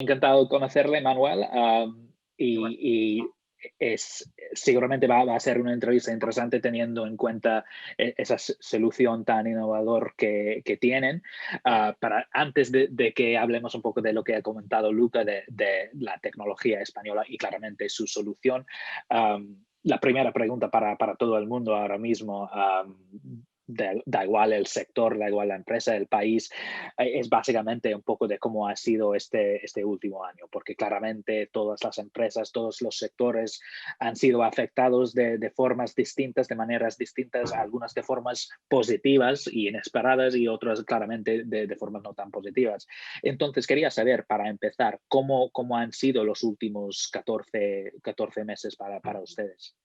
Encantado conocerle, Manuel, Igual. y seguramente va a ser una entrevista interesante teniendo en cuenta esa solución tan innovador que tienen. Antes de que hablemos un poco de lo que ha comentado Luca de la tecnología española y claramente su solución, la primera pregunta para todo el mundo ahora mismo, da igual el sector, da igual la empresa, el país, es básicamente un poco de cómo ha sido este último año, porque claramente todas las empresas, todos los sectores han sido afectados de formas distintas, de maneras distintas, algunas de formas positivas y inesperadas y otras claramente de formas no tan positivas. Entonces, quería saber, para empezar, cómo han sido los últimos 14 meses para ustedes.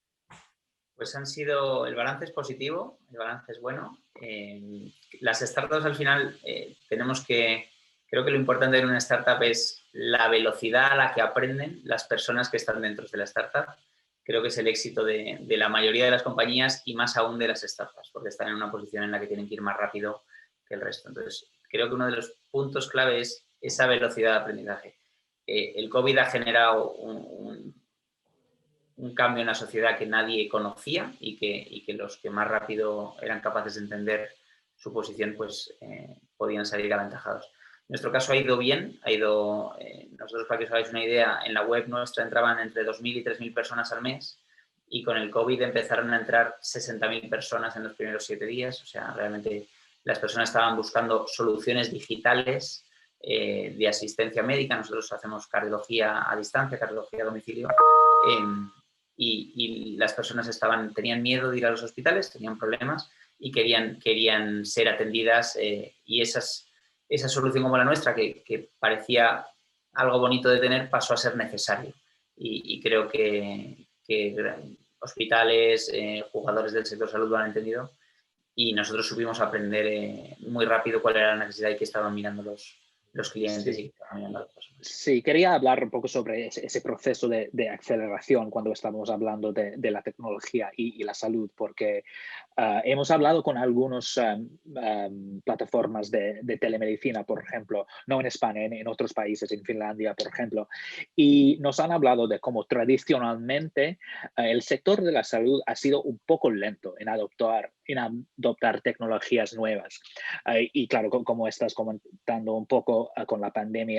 Pues el balance es positivo, el balance es bueno. Las startups al final creo que lo importante de una startup es la velocidad a la que aprenden las personas que están dentro de la startup. Creo que es el éxito de la mayoría de las compañías y más aún de las startups, porque están en una posición en la que tienen que ir más rápido que el resto. Entonces, creo que uno de los puntos clave es esa velocidad de aprendizaje. El COVID ha generado un cambio en la sociedad que nadie conocía y que los que más rápido eran capaces de entender su posición, pues podían salir aventajados. En nuestro caso ha ido bien, nosotros, para que os hagáis una idea, en la web nuestra entraban entre 2.000 y 3.000 personas al mes y con el COVID empezaron a entrar 60.000 personas en los primeros 7 días. O sea, realmente las personas estaban buscando soluciones digitales de asistencia médica. Nosotros hacemos cardiología a distancia, cardiología a domicilio. Y las personas tenían miedo de ir a los hospitales, tenían problemas y querían ser atendidas y esa solución como la nuestra, que parecía algo bonito de tener, pasó a ser necesario. Y creo que hospitales, jugadores del sector salud lo han entendido y nosotros supimos aprender muy rápido cuál era la necesidad y qué estaban mirando los clientes y qué Sí. estaban mirando las personas. Sí, quería hablar un poco sobre ese proceso de aceleración cuando estamos hablando de la tecnología y la salud, porque hemos hablado con algunas plataformas de telemedicina, por ejemplo, no en España, en otros países, en Finlandia, por ejemplo, y nos han hablado de cómo tradicionalmente el sector de la salud ha sido un poco lento en adoptar tecnologías nuevas. Y claro, como estás comentando un poco con la pandemia,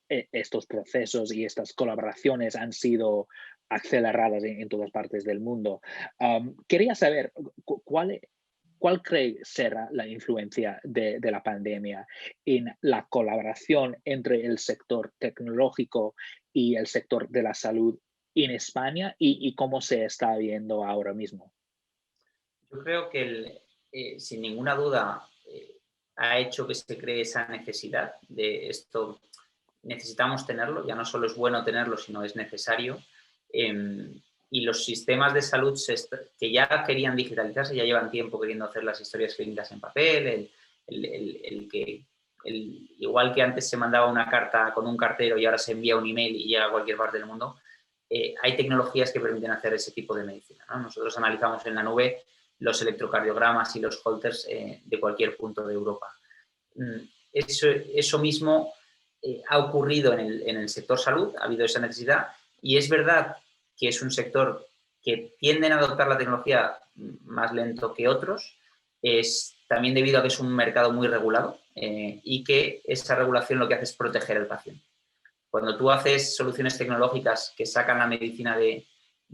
estos procesos y estas colaboraciones han sido aceleradas en todas partes del mundo. Quería saber cuál cree será la influencia de la pandemia en la colaboración entre el sector tecnológico y el sector de la salud en España y cómo se está viendo ahora mismo. Yo creo que sin ninguna duda ha hecho que se cree esa necesidad de esto. Necesitamos tenerlo, ya no solo es bueno tenerlo, sino es necesario. Y los sistemas de salud que ya querían digitalizarse, ya llevan tiempo queriendo hacer las historias clínicas en papel, igual que antes se mandaba una carta con un cartero y ahora se envía un email y llega a cualquier parte del mundo, hay tecnologías que permiten hacer ese tipo de medicina, ¿no? Nosotros analizamos en la nube los electrocardiogramas y los holters de cualquier punto de Europa. Mm, Eso mismo ha ocurrido en el sector salud, ha habido esa necesidad y es verdad que es un sector que tienden a adoptar la tecnología más lento que otros, es también debido a que es un mercado muy regulado y que esa regulación lo que hace es proteger al paciente. Cuando tú haces soluciones tecnológicas que sacan la medicina de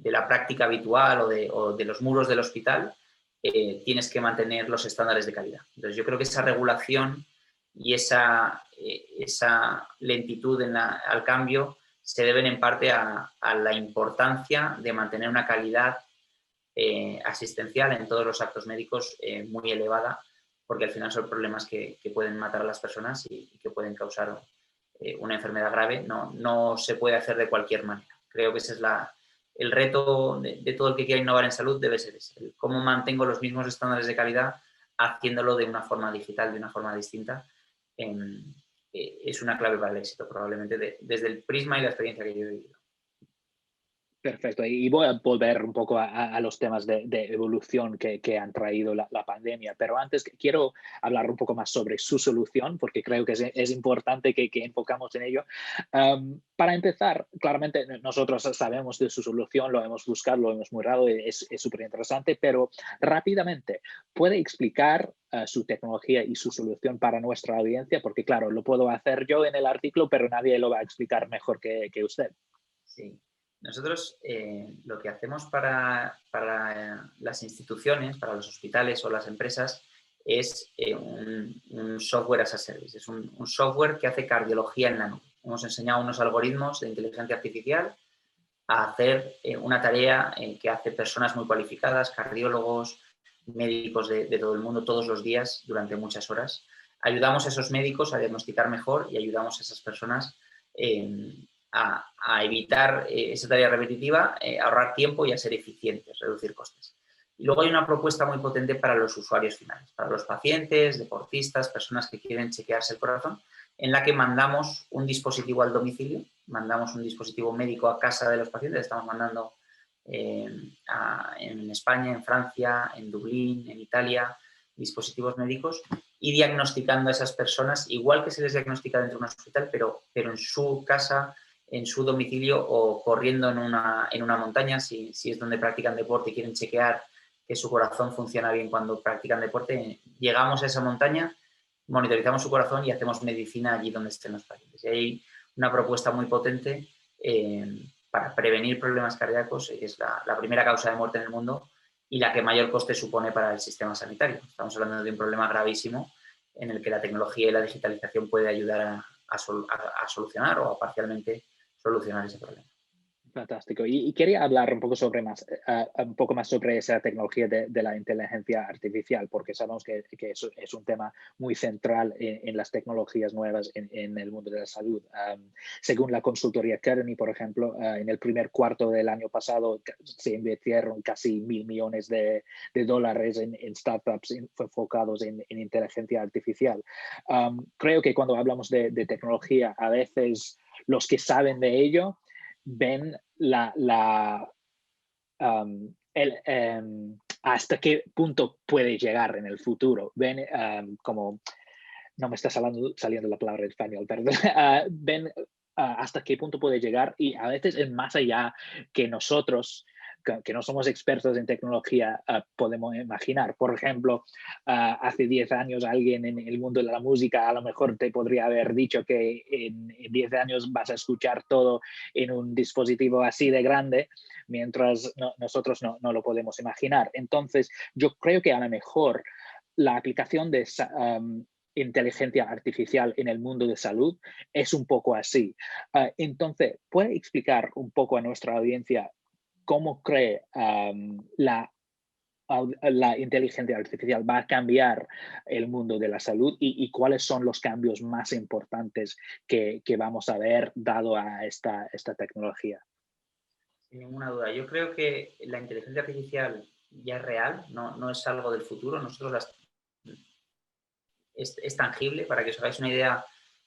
la práctica habitual o de los muros del hospital, tienes que mantener los estándares de calidad. Entonces, yo creo que esa regulación y esa lentitud al cambio se deben en parte a la importancia de mantener una calidad asistencial en todos los actos médicos muy elevada, porque al final son problemas que pueden matar a las personas y que pueden causar una enfermedad grave. No se puede hacer de cualquier manera. Creo que ese es el reto de todo el que quiera innovar en salud, debe ser ese. Cómo mantengo los mismos estándares de calidad haciéndolo de una forma digital, de una forma distinta. Es una clave para el éxito, probablemente, desde el prisma y la experiencia que yo he vivido. Perfecto. Y voy a volver un poco a los temas de evolución que han traído la pandemia, pero antes quiero hablar un poco más sobre su solución, porque creo que es importante que enfocamos en ello. Para empezar, claramente nosotros sabemos de su solución, lo hemos buscado, lo hemos mirado, es súper interesante, pero rápidamente, ¿puede explicar su tecnología y su solución para nuestra audiencia? Porque claro, lo puedo hacer yo en el artículo, pero nadie lo va a explicar mejor que usted. Sí. Nosotros lo que hacemos para las instituciones, para los hospitales o las empresas, es un software as a service. Es un software que hace cardiología en la nube. Hemos enseñado unos algoritmos de inteligencia artificial a hacer una tarea que hace personas muy cualificadas, cardiólogos, médicos de todo el mundo, todos los días, durante muchas horas. Ayudamos a esos médicos a diagnosticar mejor y ayudamos a esas personas a evitar esa tarea repetitiva, ahorrar tiempo y a ser eficientes, reducir costes. Y luego hay una propuesta muy potente para los usuarios finales, para los pacientes, deportistas, personas que quieren chequearse el corazón, en la que mandamos un dispositivo al domicilio, mandamos un dispositivo médico a casa de los pacientes, estamos mandando en España, en Francia, en Dublín, en Italia, dispositivos médicos y diagnosticando a esas personas, igual que se les diagnostica dentro de un hospital, pero en su casa, en su domicilio o corriendo en una montaña, si es donde practican deporte y quieren chequear que su corazón funciona bien cuando practican deporte, llegamos a esa montaña, monitorizamos su corazón y hacemos medicina allí donde estén los pacientes. Y hay una propuesta muy potente para prevenir problemas cardíacos, es la primera causa de muerte en el mundo y la que mayor coste supone para el sistema sanitario. Estamos hablando de un problema gravísimo en el que la tecnología y la digitalización puede ayudar a solucionar o a parcialmente solucionar ese problema. Fantástico. Y quería hablar un poco más sobre esa tecnología de la inteligencia artificial, porque sabemos que eso es un tema muy central en las tecnologías nuevas en el mundo de la salud. Según la consultoría Kearney, por ejemplo, en el primer cuarto del año pasado se invirtieron casi $1.000 millones de dólares en startups enfocados en inteligencia artificial. Creo que cuando hablamos de tecnología, a veces los que saben de ello ven hasta qué punto puede llegar en el futuro. Ven como, no me está saliendo la palabra en español, perdón. Ven hasta qué punto puede llegar y a veces es más allá que nosotros, que no somos expertos en tecnología, podemos imaginar. Por ejemplo, hace 10 años alguien en el mundo de la música a lo mejor te podría haber dicho que en 10 años vas a escuchar todo en un dispositivo así de grande, mientras nosotros no lo podemos imaginar. Entonces, yo creo que a lo mejor la aplicación de inteligencia artificial en el mundo de salud es un poco así. Entonces, ¿puede explicar un poco a nuestra audiencia cómo cree la inteligencia artificial va a cambiar el mundo de la salud y cuáles son los cambios más importantes que vamos a ver dado a esta tecnología? Sin ninguna duda. Yo creo que la inteligencia artificial ya es real, no es algo del futuro. Nosotros es tangible. Para que os hagáis una idea,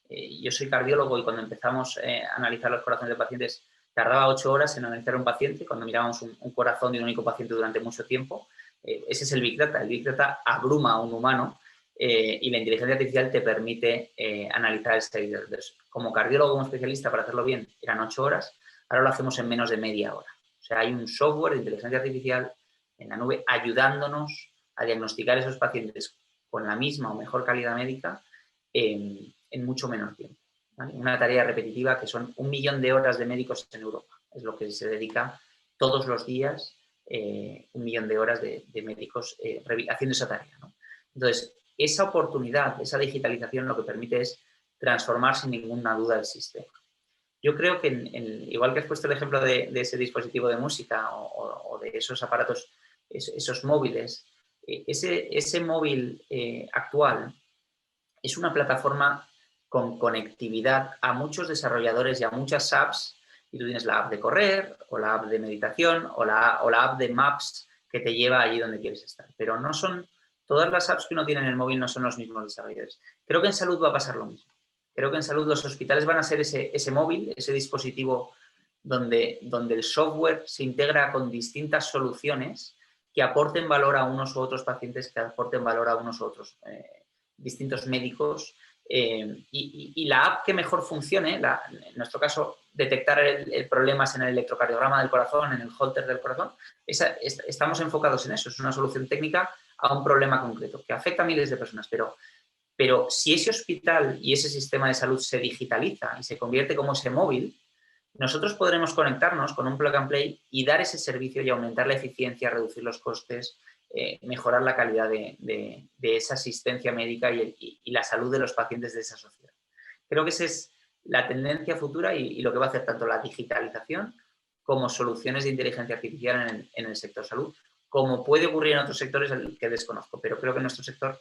yo soy cardiólogo y cuando empezamos a analizar los corazones de pacientes, tardaba 8 horas en analizar un paciente cuando mirábamos un corazón de un único paciente durante mucho tiempo. Ese es el Big Data. El Big Data abruma a un humano y la inteligencia artificial te permite analizar ese Big Data. Entonces, como cardiólogo, como especialista, para hacerlo bien, eran 8 horas. Ahora lo hacemos en menos de media hora. O sea, hay un software de inteligencia artificial en la nube ayudándonos a diagnosticar esos pacientes con la misma o mejor calidad médica en mucho menos tiempo. ¿Vale? Una tarea repetitiva que son 1 millón de horas de médicos en Europa. Es lo que se dedica todos los días, 1 millón de horas de médicos haciendo esa tarea, ¿no? Entonces, esa oportunidad, esa digitalización lo que permite es transformar sin ninguna duda el sistema. Yo creo que, igual que has puesto el ejemplo de ese dispositivo de música o de esos aparatos, esos móviles, ese móvil actual es una plataforma con conectividad a muchos desarrolladores y a muchas apps, y tú tienes la app de correr, o la app de meditación, o la app de Maps que te lleva allí donde quieres estar. Pero no son, todas las apps que uno tiene en el móvil no son los mismos desarrolladores. Creo que en salud va a pasar lo mismo. Creo que en salud los hospitales van a ser ese móvil, ese dispositivo donde el software se integra con distintas soluciones que aporten valor a unos u otros pacientes, que aporten valor a unos u otros distintos médicos. Y la app que mejor funcione, en nuestro caso, detectar el problemas en el electrocardiograma del corazón, en el Holter del corazón, estamos enfocados en eso. Es una solución técnica a un problema concreto que afecta a miles de personas, pero si ese hospital y ese sistema de salud se digitaliza y se convierte como ese móvil, nosotros podremos conectarnos con un plug and play y dar ese servicio y aumentar la eficiencia, reducir los costes, mejorar la calidad de esa asistencia médica y la salud de los pacientes de esa sociedad. Creo que esa es la tendencia futura y lo que va a hacer tanto la digitalización como soluciones de inteligencia artificial en el sector salud, como puede ocurrir en otros sectores que desconozco, pero creo que en nuestro sector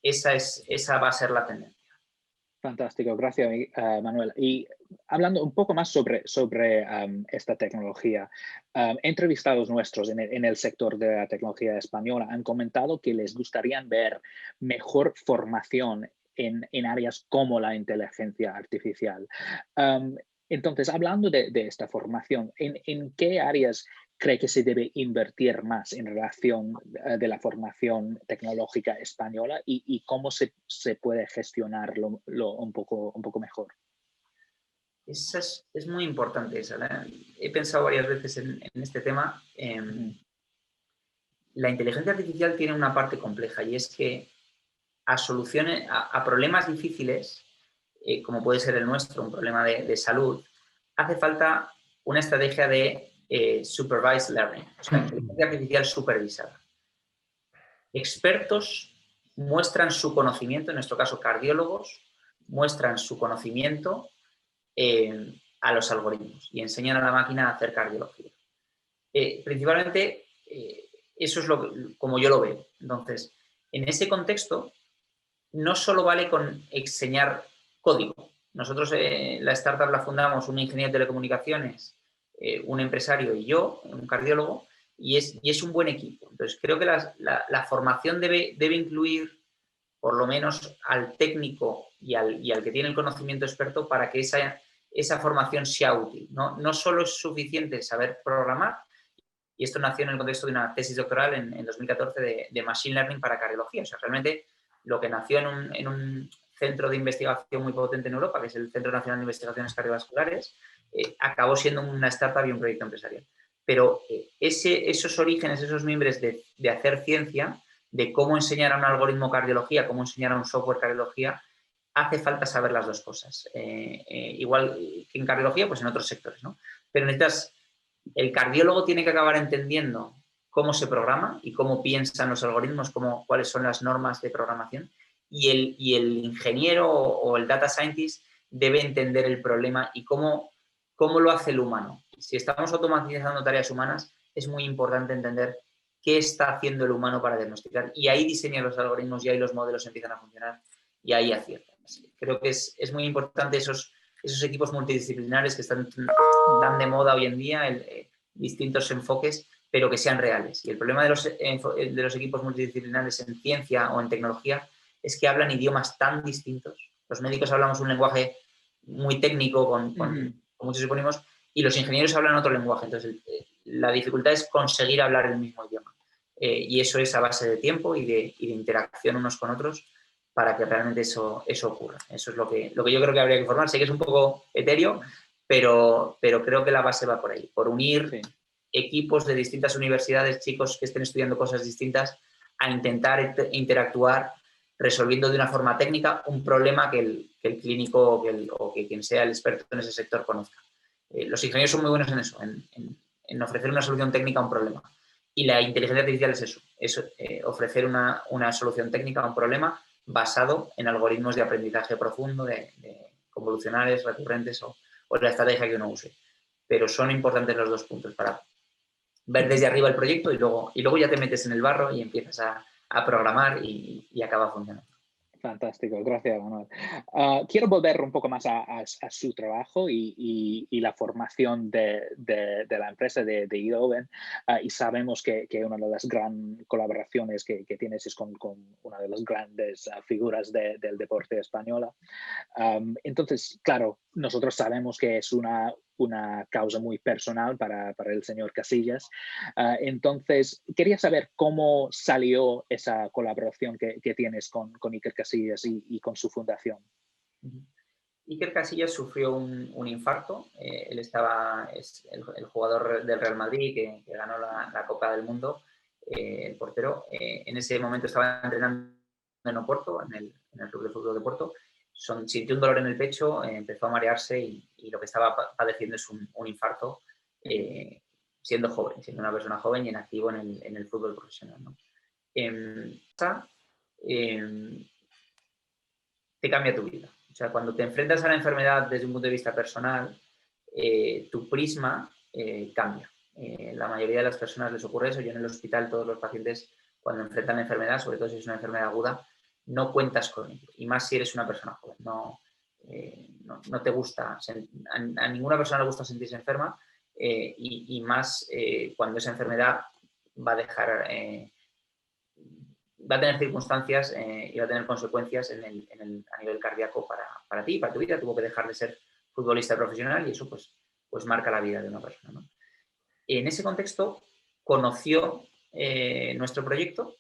esa va a ser la tendencia. Fantástico, gracias Manuel. Y hablando un poco más sobre esta tecnología, entrevistados nuestros en el sector de la tecnología española han comentado que les gustaría ver mejor formación en áreas como la inteligencia artificial. Entonces, hablando de esta formación, ¿en qué áreas cree que se debe invertir más en relación de la formación tecnológica española y cómo se puede gestionarlo un poco mejor? Es muy importante esa. He pensado varias veces en este tema. La inteligencia artificial tiene una parte compleja y es que a problemas difíciles, como puede ser el nuestro, un problema de salud, hace falta una estrategia de supervised learning, o sea, inteligencia artificial supervisada. Expertos muestran su conocimiento, en nuestro caso cardiólogos, muestran su conocimiento a los algoritmos y enseñan a la máquina a hacer cardiología. Principalmente, eso es como yo lo veo. Entonces, en ese contexto, no solo vale con enseñar código. Nosotros la startup la fundamos un ingeniero de telecomunicaciones, un empresario y yo, un cardiólogo, y es un buen equipo. Entonces, creo que la formación debe incluir por lo menos al técnico y al que tiene el conocimiento experto para que esa formación sea útil. No solo es suficiente saber programar, y esto nació en el contexto de una tesis doctoral en 2014 de Machine Learning para cardiología. O sea, realmente lo que nació en un centro de investigación muy potente en Europa, que es el Centro Nacional de Investigaciones Cardiovasculares, acabó siendo una startup y un proyecto empresarial. Pero esos orígenes, esos mimbres de hacer ciencia, de cómo enseñar a un algoritmo cardiología, cómo enseñar a un software cardiología, hace falta saber las dos cosas. Igual que en cardiología, pues en otros sectores, ¿no? Pero el cardiólogo tiene que acabar entendiendo cómo se programa y cómo piensan los algoritmos, cuáles son las normas de programación, y el ingeniero o el data scientist debe entender el problema y cómo lo hace el humano. Si estamos automatizando tareas humanas, es muy importante entender qué está haciendo el humano para diagnosticar, y ahí diseñan los algoritmos y ahí los modelos empiezan a funcionar y ahí aciertan. Creo que es muy importante esos equipos multidisciplinares que están tan de moda hoy en día, distintos enfoques, pero que sean reales. Y el problema de los equipos multidisciplinares en ciencia o en tecnología es que hablan idiomas tan distintos. Los médicos hablamos un lenguaje muy técnico con muchos sinónimos, y los ingenieros hablan otro lenguaje. Entonces, la dificultad es conseguir hablar el mismo idioma. Y eso es a base de tiempo y de interacción unos con otros para que realmente eso ocurra. Eso es lo que yo creo que habría que formar. Sé que es un poco etéreo, pero creo que la base va por ahí, por unir equipos de distintas universidades, chicos que estén estudiando cosas distintas, a intentar interactuar resolviendo de una forma técnica un problema que el clínico o que quien sea el experto en ese sector conozca. Los ingenieros son muy buenos en eso, en ofrecer una solución técnica a un problema. Y la inteligencia artificial es eso, ofrecer una solución técnica a un problema basado en algoritmos de aprendizaje profundo, de convolucionales, recurrentes o la estrategia que uno use. Pero son importantes los dos puntos para ver desde arriba el proyecto y luego ya te metes en el barro y empiezas a programar y acaba funcionando. Fantástico, gracias Manuel. Quiero volver un poco más a su trabajo y la formación de la empresa de Eindhoven, y sabemos que una de las grandes colaboraciones que tienes es con una de las grandes figuras del deporte española. Entonces, claro, nosotros sabemos que es una una causa muy personal para el señor Casillas. Entonces, quería saber cómo salió esa colaboración que tienes con Iker Casillas y con su fundación. Iker Casillas sufrió un infarto. Él es el jugador del Real Madrid que ganó la Copa del Mundo, el portero. En ese momento estaba entrenando en Oporto, en el Club de Fútbol de Porto. Sintió un dolor en el pecho, empezó a marearse y lo que estaba padeciendo es un infarto, siendo joven, siendo una persona joven y en activo en el fútbol profesional, ¿no? Te cambia tu vida. O sea, cuando te enfrentas a la enfermedad desde un punto de vista personal, tu prisma cambia. La mayoría de las personas les ocurre eso. Yo en el hospital, todos los pacientes, cuando enfrentan la enfermedad, sobre todo si es una enfermedad aguda, no cuentas con ello. Y más si eres una persona joven. No te gusta, a ninguna persona le gusta sentirse enferma, y más cuando esa enfermedad va a dejar... va a tener circunstancias y va a tener consecuencias a nivel cardíaco para ti, para tu vida. Tuvo que dejar de ser futbolista profesional y eso pues marca la vida de una persona, ¿no? En ese contexto conoció nuestro proyecto,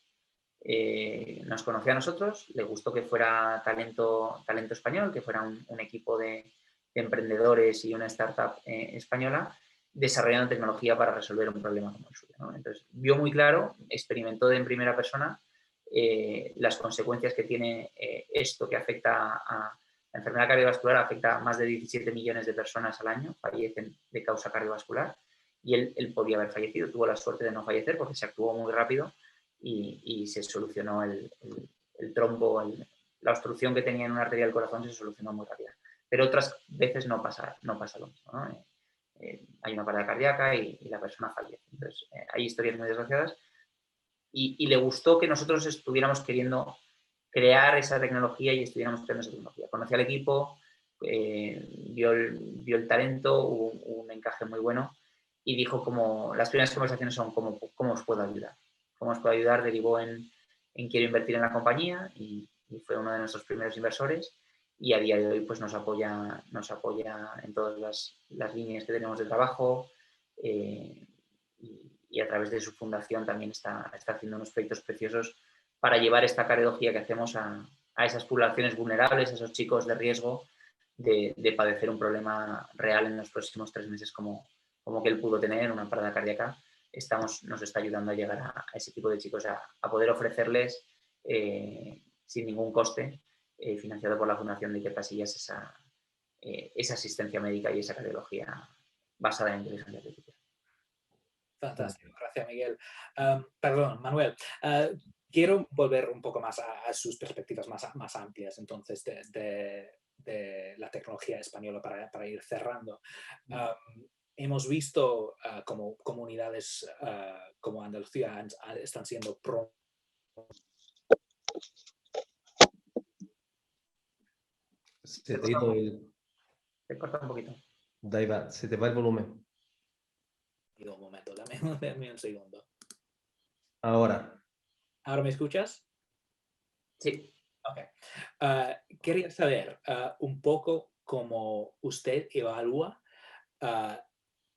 nos conoció a nosotros, le gustó que fuera talento español, que fuera un equipo de emprendedores y una startup española desarrollando tecnología para resolver un problema como el suyo, ¿no? Entonces, vio muy claro, experimentó en primera persona las consecuencias que tiene esto que afecta a la enfermedad cardiovascular, afecta a más de 17 millones de personas al año, fallecen de causa cardiovascular, y él podía haber fallecido, tuvo la suerte de no fallecer porque se actuó muy rápido y se solucionó el trombo, la obstrucción que tenía en una arteria del corazón se solucionó muy rápido. Pero otras veces no pasa lo mismo, ¿no? Hay una parada cardíaca y la persona fallece. Entonces, hay historias muy desgraciadas y le gustó que nosotros estuviéramos queriendo crear esa tecnología y estuviéramos creando esa tecnología. Conocí al equipo, vio el talento, hubo un encaje muy bueno y dijo como las primeras conversaciones son cómo os puedo ayudar. Cómo os puedo ayudar derivó en quiero invertir en la compañía y fue uno de nuestros primeros inversores y a día de hoy pues nos apoya en todas las líneas que tenemos de trabajo, y a través de su fundación también está haciendo unos proyectos preciosos para llevar esta cardiología que hacemos a esas poblaciones vulnerables, a esos chicos de riesgo de padecer un problema real en los próximos 3 meses como que él pudo tener una parada cardíaca. Nos está ayudando a llegar a ese tipo de chicos a poder ofrecerles sin ningún coste, financiado por la Fundación de Iker Casillas, esa asistencia médica y esa cardiología basada en inteligencia artificial. Fantástico, gracias Miguel. Perdón, Manuel, quiero volver un poco más a sus perspectivas más amplias, entonces, de la tecnología española para ir cerrando. Hemos visto como comunidades como Andalucía están siendo Se te ha ido Te corta un poquito. Daiva, se te va el volumen. Un momento, dame un segundo. Ahora. ¿Ahora me escuchas? Sí. Ok. Quería saber un poco cómo usted evalúa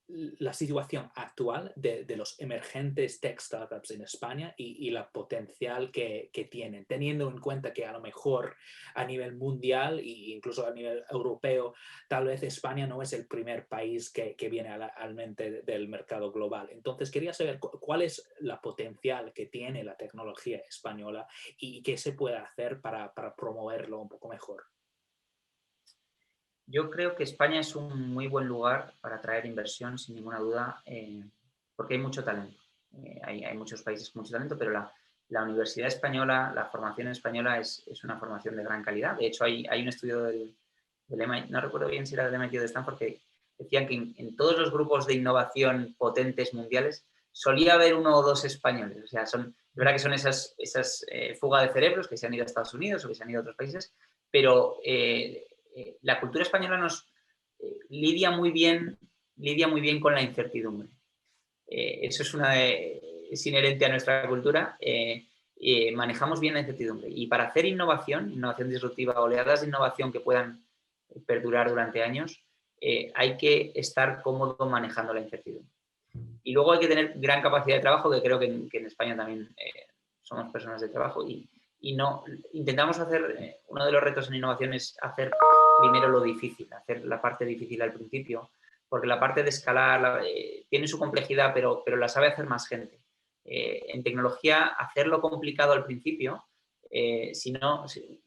la situación actual de los emergentes tech startups en España y la potencial que tienen, teniendo en cuenta que a lo mejor a nivel mundial e incluso a nivel europeo, tal vez España no es el primer país que viene a la mente del mercado global. Entonces, quería saber cuál es la potencial que tiene la tecnología española y qué se puede hacer para promoverlo un poco mejor. Yo creo que España es un muy buen lugar para atraer inversión, sin ninguna duda, porque hay mucho talento. Hay muchos países con mucho talento, pero la universidad española, la formación española es una formación de gran calidad. De hecho, hay un estudio del MIT, no recuerdo bien si era del MIT o de Stanford, que decían que en todos los grupos de innovación potentes mundiales solía haber 1 o 2 españoles. O sea, es verdad que son esas fuga de cerebros que se han ido a Estados Unidos o que se han ido a otros países, pero la cultura española nos lidia muy bien con la incertidumbre. Eso es inherente a nuestra cultura. Manejamos bien la incertidumbre. Y para hacer innovación disruptiva, oleadas de innovación que puedan perdurar durante años, hay que estar cómodo manejando la incertidumbre. Y luego hay que tener gran capacidad de trabajo, que creo que en España también somos personas de trabajo y no intentamos hacer, uno de los retos en innovación es hacer primero lo difícil, hacer la parte difícil al principio, porque la parte de escalar tiene su complejidad, pero la sabe hacer más gente. En tecnología, hacerlo complicado al principio,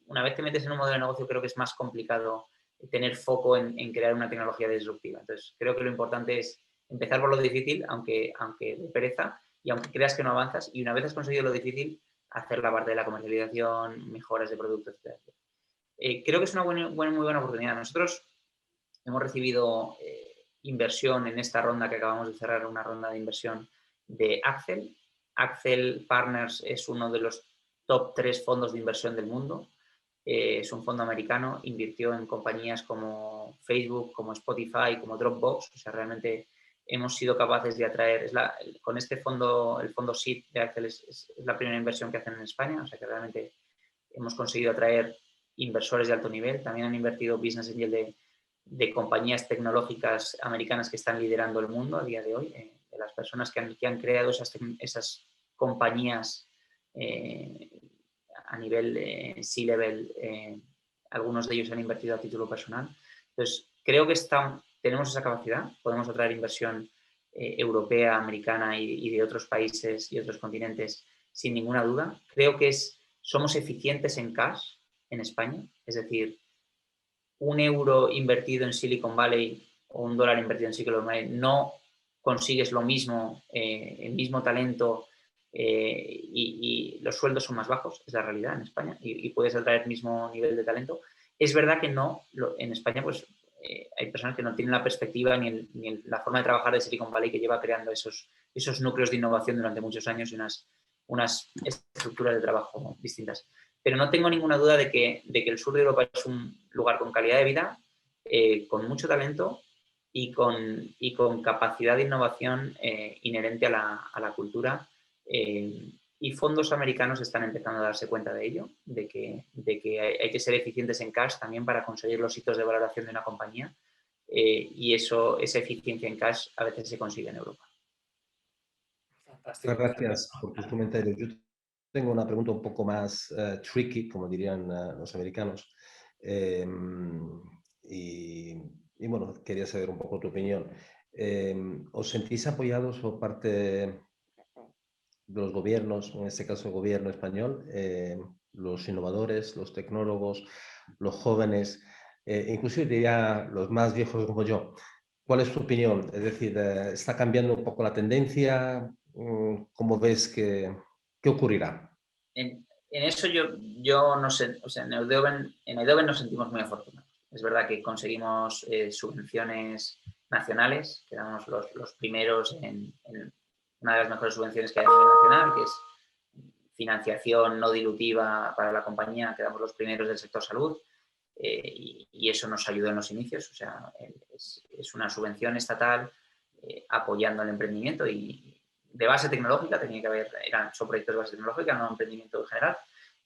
una vez te metes en un modelo de negocio, creo que es más complicado tener foco en crear una tecnología disruptiva. Entonces, creo que lo importante es empezar por lo difícil, aunque de pereza, y aunque creas que no avanzas, y una vez has conseguido lo difícil, hacer la parte de la comercialización, mejoras de productos, etc. Creo que es una muy buena oportunidad. Nosotros hemos recibido inversión en esta ronda que acabamos de cerrar, una ronda de inversión de Accel. Accel Partners es uno de los top 3 fondos de inversión del mundo. Es un fondo americano, invirtió en compañías como Facebook, como Spotify, como Dropbox. O sea, realmente hemos sido capaces de atraer, con este fondo, el fondo SEED de Accel es la primera inversión que hacen en España, o sea que realmente hemos conseguido atraer inversores de alto nivel. También han invertido business angel de compañías tecnológicas americanas que están liderando el mundo a día de hoy, de las personas que han creado esas compañías a nivel C-level, algunos de ellos han invertido a título personal. Entonces, creo que tenemos esa capacidad, podemos atraer inversión europea, americana y de otros países y otros continentes sin ninguna duda. Creo que somos eficientes en cash en España, es decir, €1 invertido en Silicon Valley o $1 invertido en Silicon Valley no consigues lo mismo, el mismo talento y los sueldos son más bajos, es la realidad en España, y puedes atraer el mismo nivel de talento. Es verdad que en España pues hay personas que no tienen la perspectiva ni la forma de trabajar de Silicon Valley, que lleva creando esos núcleos de innovación durante muchos años y unas estructuras de trabajo distintas. Pero no tengo ninguna duda de que el sur de Europa es un lugar con calidad de vida, con mucho talento y con capacidad de innovación inherente a la cultura. Y fondos americanos están empezando a darse cuenta de ello, de que hay que ser eficientes en cash también para conseguir los hitos de valoración de una compañía. Y esa eficiencia en cash a veces se consigue en Europa. Muchas gracias por tus comentarios. Yo tengo una pregunta un poco más tricky, como dirían los americanos. Y bueno, quería saber un poco tu opinión. ¿Os sentís apoyados por parte de los gobiernos, en este caso el gobierno español, los innovadores, los tecnólogos, los jóvenes, inclusive diría los más viejos como yo? ¿Cuál es tu opinión? Es decir, ¿está cambiando un poco la tendencia? ¿Cómo ves que ocurrirá? En eso yo no sé, o sea, en Eindhoven nos sentimos muy afortunados. Es verdad que conseguimos subvenciones nacionales, quedamos los primeros en una de las mejores subvenciones que hay a nivel nacional, que es financiación no dilutiva para la compañía, quedamos los primeros del sector salud, y eso nos ayudó en los inicios. O sea, es una subvención estatal apoyando el emprendimiento y de base tecnológica, son proyectos de base tecnológica, no emprendimiento en general,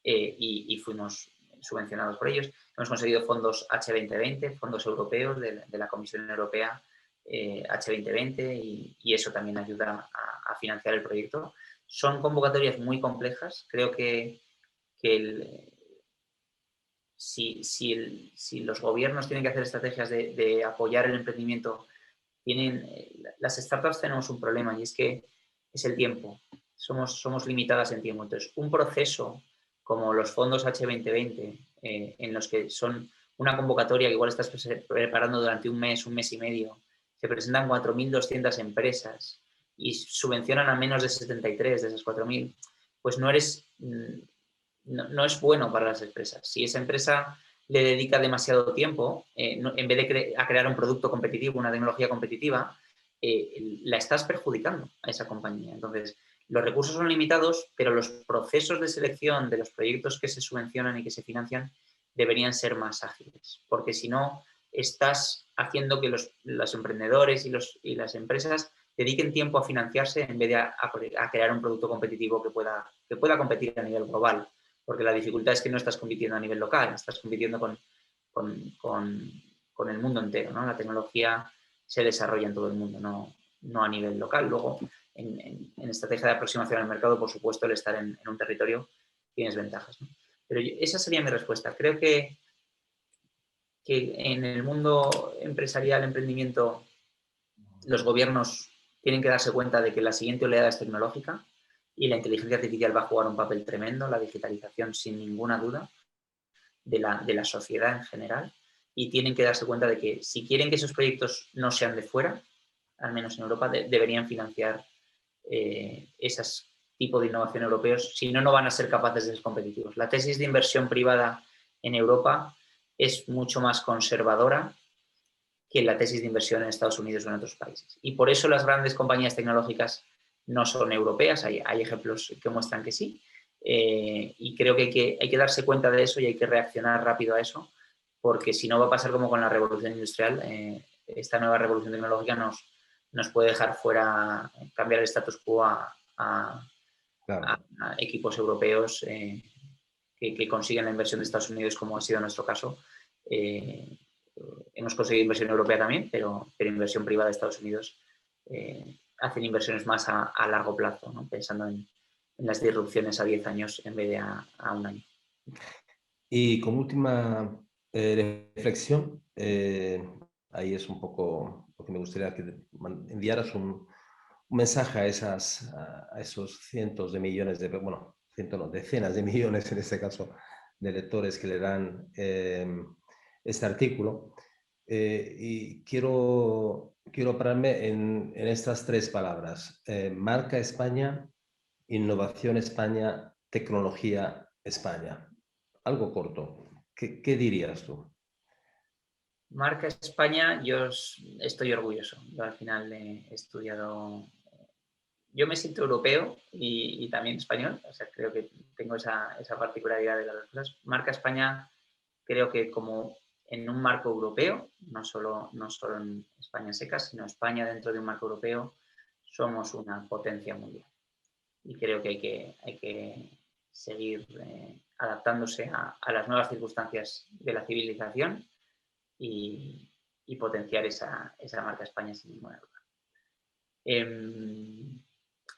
y fuimos subvencionados por ellos. Hemos conseguido fondos H2020, fondos europeos de la Comisión Europea H2020, y eso también ayuda a financiar el proyecto. Son convocatorias muy complejas. Creo que si los gobiernos tienen que hacer estrategias de apoyar el emprendimiento, las startups tenemos un problema, y es que es el tiempo. Somos limitadas en tiempo. Entonces, un proceso como los fondos H2020, en los que son una convocatoria que igual estás preparando durante un mes y medio, se presentan 4.200 empresas y subvencionan a menos de 73 de esas 4.000, pues no es bueno para las empresas. Si esa empresa le dedica demasiado tiempo, en vez de crear un producto competitivo, una tecnología competitiva, la estás perjudicando a esa compañía. Entonces, los recursos son limitados, pero los procesos de selección de los proyectos que se subvencionan y que se financian deberían ser más ágiles, porque si no, estás haciendo que los emprendedores y las empresas dediquen tiempo a financiarse en vez de a crear un producto competitivo que pueda competir a nivel global. Porque la dificultad es que no estás compitiendo a nivel local, estás compitiendo con con el mundo entero, ¿no? La tecnología se desarrolla en todo el mundo, no a nivel local. Luego, en estrategia de aproximación al mercado, por supuesto, el estar en un territorio tienes ventajas, ¿no? Pero esa sería mi respuesta. Creo que en el mundo empresarial, emprendimiento, los gobiernos tienen que darse cuenta de que la siguiente oleada es tecnológica y la inteligencia artificial va a jugar un papel tremendo, la digitalización sin ninguna duda de la sociedad en general, y tienen que darse cuenta de que si quieren que esos proyectos no sean de fuera, al menos en Europa, deberían financiar esos tipos de innovación europeos, si no, no van a ser capaces de ser competitivos. La tesis de inversión privada en Europa es mucho más conservadora que la tesis de inversión en Estados Unidos o en otros países. Y por eso las grandes compañías tecnológicas no son europeas, hay ejemplos que muestran que sí, y creo que hay que darse cuenta de eso y hay que reaccionar rápido a eso, porque si no va a pasar como con la revolución industrial, esta nueva revolución tecnológica nos puede dejar fuera, cambiar el status quo a equipos europeos que consiguen la inversión de Estados Unidos, como ha sido nuestro caso. Hemos conseguido inversión europea también, pero inversión privada de Estados Unidos hacen inversiones más a largo plazo, ¿no? Pensando en las disrupciones a 10 años en vez de a un año. Y como última reflexión, ahí es un poco lo que me gustaría que enviaras un mensaje a esos cientos de millones de, bueno, cientos no, decenas de millones en este caso, de lectores que leerán este artículo. Y quiero pararme en estas tres palabras. Marca España, innovación España, tecnología España. Algo corto. ¿Qué dirías tú? Marca España, yo estoy orgulloso. Yo al final he estudiado... Yo me siento europeo y también español, o sea, creo que tengo esa particularidad de las dos cosas. Marca España, creo que como en un marco europeo, no solo en España seca, sino España dentro de un marco europeo, somos una potencia mundial. Y creo que hay que seguir adaptándose a las nuevas circunstancias de la civilización y potenciar esa marca España sin ninguna duda.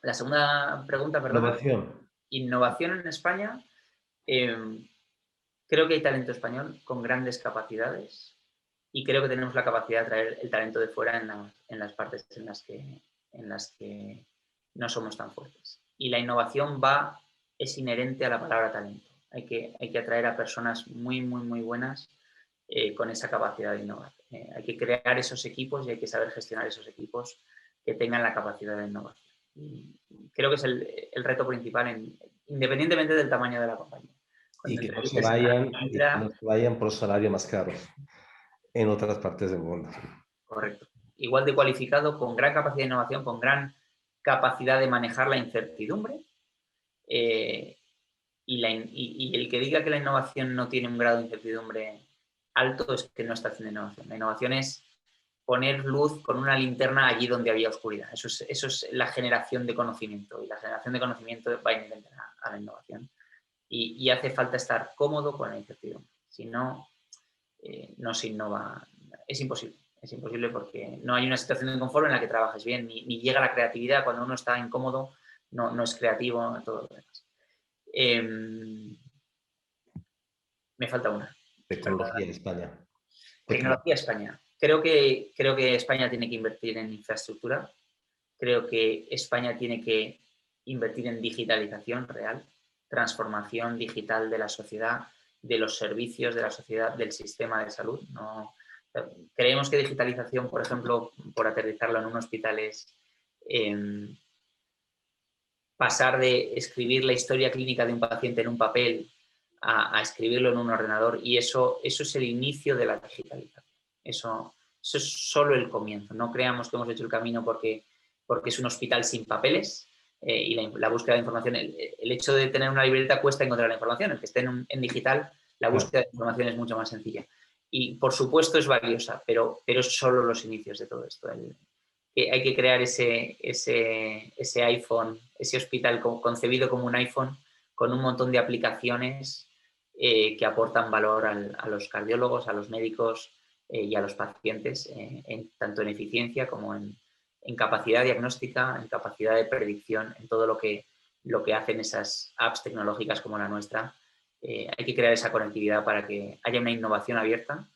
La segunda pregunta, perdón. Innovación en España. Creo que hay talento español con grandes capacidades y creo que tenemos la capacidad de traer el talento de fuera en las partes en las que no somos tan fuertes. Y la innovación es inherente a la palabra talento. Hay que atraer a personas muy, muy, muy buenas con esa capacidad de innovar. Hay que crear esos equipos y hay que saber gestionar esos equipos que tengan la capacidad de innovar. Y creo que es el reto principal, independientemente del tamaño de la compañía. Y que no se vayan por salario más caros en otras partes del mundo. Correcto. Igual de cualificado, con gran capacidad de innovación, con gran capacidad de manejar la incertidumbre. Y el que diga que la innovación no tiene un grado de incertidumbre alto es que no está haciendo innovación. La innovación es poner luz con una linterna allí donde había oscuridad. Eso es la generación de conocimiento, y la generación de conocimiento va inherente a la innovación. Y hace falta estar cómodo con la incertidumbre. Si no, no se innova. Es imposible. Es imposible porque no hay una situación de confort en la que trabajes bien, ni llega la creatividad. Cuando uno está incómodo, no es creativo, todo lo demás. Me falta una. Tecnología en España. Tecnología España. Creo que España tiene que invertir en infraestructura. Creo que España tiene que invertir en digitalización real, transformación digital de la sociedad, de los servicios de la sociedad, del sistema de salud. Creemos que digitalización, por ejemplo, por aterrizarlo en un hospital, es pasar de escribir la historia clínica de un paciente en un papel a escribirlo en un ordenador, y eso es el inicio de la digitalización. Eso es solo el comienzo. No creamos que hemos hecho el camino porque es un hospital sin papeles y la búsqueda de información. El hecho de tener una libreta cuesta encontrar la información. El que esté en digital, la búsqueda de información es mucho más sencilla. Y, por supuesto, es valiosa, pero es solo los inicios de todo esto. Hay que crear ese iPhone, ese hospital concebido como un iPhone, con un montón de aplicaciones que aportan valor a los cardiólogos, a los médicos, y a los pacientes, tanto en eficiencia como en capacidad diagnóstica, en capacidad de predicción, en todo lo que hacen esas apps tecnológicas como la nuestra. Hay que crear esa conectividad para que haya una innovación abierta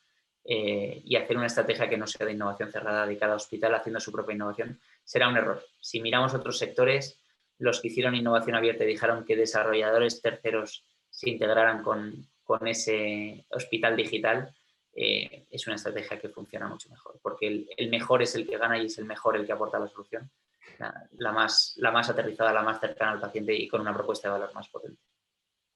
y hacer una estrategia que no sea de innovación cerrada de cada hospital haciendo su propia innovación será un error. Si miramos otros sectores, los que hicieron innovación abierta y dijeron que desarrolladores terceros se integraran con ese hospital digital, es una estrategia que funciona mucho mejor, porque el mejor es el que gana y es el mejor el que aporta la solución, la más aterrizada, la más cercana al paciente y con una propuesta de valor más potente.